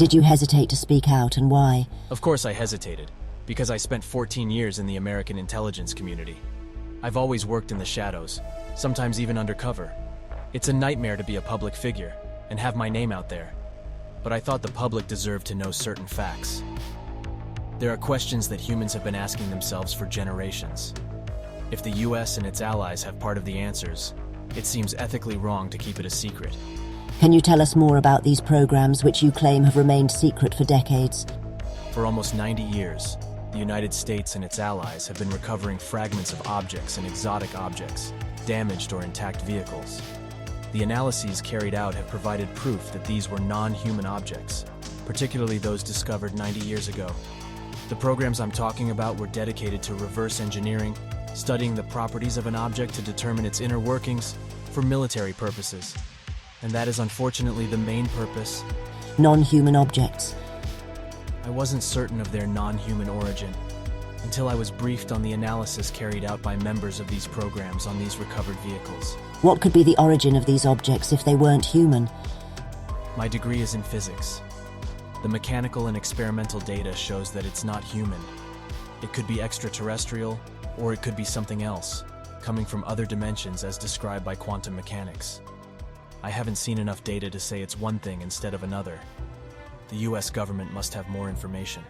Did you hesitate to speak out, and why? Of course I hesitated, because I spent 14 years in the American intelligence community. I've always worked in the shadows, sometimes even undercover. It's a nightmare to be a public figure and have my name out there. But I thought the public deserved to know certain facts. There are questions that humans have been asking themselves for generations. If the US and its allies have part of the answers, it seems ethically wrong to keep it a secret. Can you tell us more about these programs which you claim have remained secret for decades? For almost 90 years, the United States and its allies have been recovering fragments of objects and exotic objects, damaged or intact vehicles. The analyses carried out have provided proof that these were non-human objects, particularly those discovered 90 years ago. The programs I'm talking about were dedicated to reverse engineering, studying the properties of an object to determine its inner workings for military purposes. And that is unfortunately the main purpose. Non-human objects. I wasn't certain of their non-human origin until I was briefed on the analysis carried out by members of these programs on these recovered vehicles. What could be the origin of these objects if they weren't human? My degree is in physics. The mechanical and experimental data shows that it's not human. It could be extraterrestrial, or it could be something else, coming from other dimensions as described by quantum mechanics. I haven't seen enough data to say it's one thing instead of another. The US government must have more information.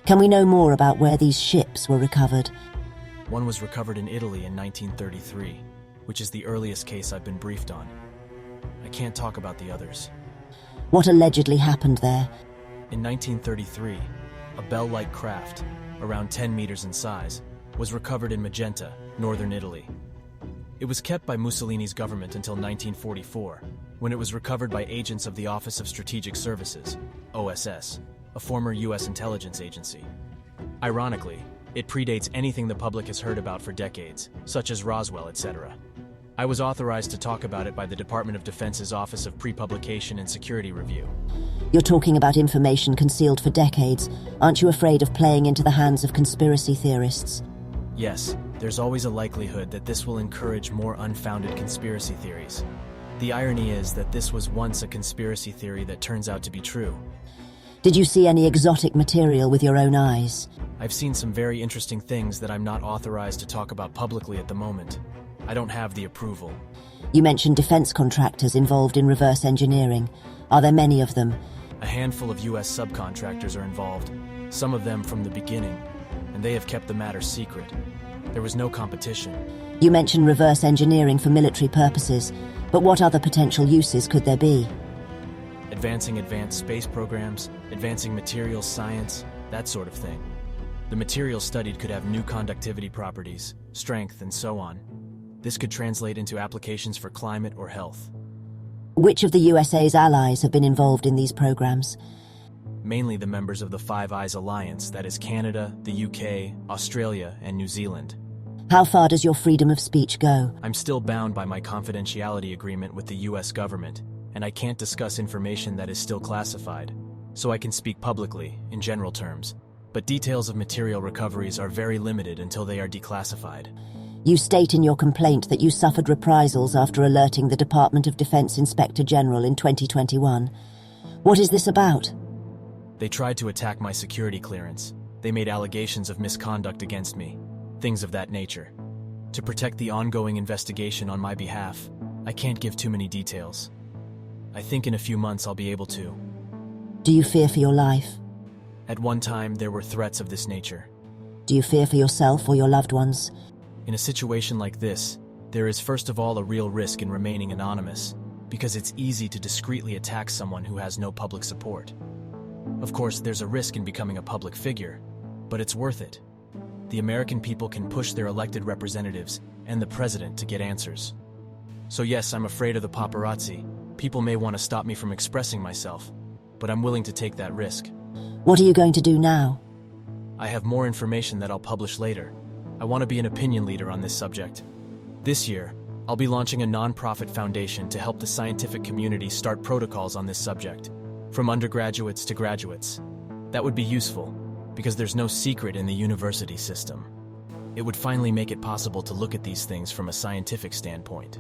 Can we know more about where these ships were recovered? One was recovered in Italy in 1933, which is the earliest case I've been briefed on. I can't talk about the others. What allegedly happened there? In 1933, a bell-like craft, around 10 meters in size, was recovered in Magenta, northern Italy. It was kept by Mussolini's government until 1944, when it was recovered by agents of the Office of Strategic Services, OSS, a former US intelligence agency. Ironically, it predates anything the public has heard about for decades, such as Roswell, etc. I was authorized to talk about it by the Department of Defense's Office of Pre-Publication and Security Review. You're talking about information concealed for decades. Aren't you afraid of playing into the hands of conspiracy theorists? Yes, there's always a likelihood that this will encourage more unfounded conspiracy theories. The irony is that this was once a conspiracy theory that turns out to be true. Did you see any exotic material with your own eyes? I've seen some very interesting things that I'm not authorized to talk about publicly at the moment. I don't have the approval. You mentioned defense contractors involved in reverse engineering. Are there many of them? A handful of US subcontractors are involved, some of them from the beginning, and they have kept the matter secret. There was no competition. You mentioned reverse engineering for military purposes, but what other potential uses could there be? Advancing advanced space programs, advancing materials science, that sort of thing. The materials studied could have new conductivity properties, strength, and so on. This could translate into applications for climate or health. Which of the USA's allies have been involved in these programs? Mainly the members of the Five Eyes Alliance, that is Canada, the UK, Australia, and New Zealand. How far does your freedom of speech go? I'm still bound by my confidentiality agreement with the US government, and I can't discuss information that is still classified, so I can speak publicly, in general terms, but details of material recoveries are very limited until they are declassified. You state in your complaint that you suffered reprisals after alerting the Department of Defense Inspector General in 2021. What is this about? They tried to attack my security clearance. They made allegations of misconduct against me, things of that nature. To protect the ongoing investigation on my behalf, I can't give too many details. I think in a few months I'll be able to. Do you fear for your life? At one time, there were threats of this nature. Do you fear for yourself or your loved ones? In a situation like this, there is first of all a real risk in remaining anonymous, because it's easy to discreetly attack someone who has no public support. Of course, there's a risk in becoming a public figure, but it's worth it. The American people can push their elected representatives and the president to get answers. So yes, I'm afraid of the paparazzi. People may want to stop me from expressing myself, but I'm willing to take that risk. What are you going to do now? I have more information that I'll publish later. I want to be an opinion leader on this subject. This year, I'll be launching a non-profit foundation to help the scientific community start protocols on this subject, from undergraduates to graduates. That would be useful, because there's no secret in the university system. It would finally make it possible to look at these things from a scientific standpoint.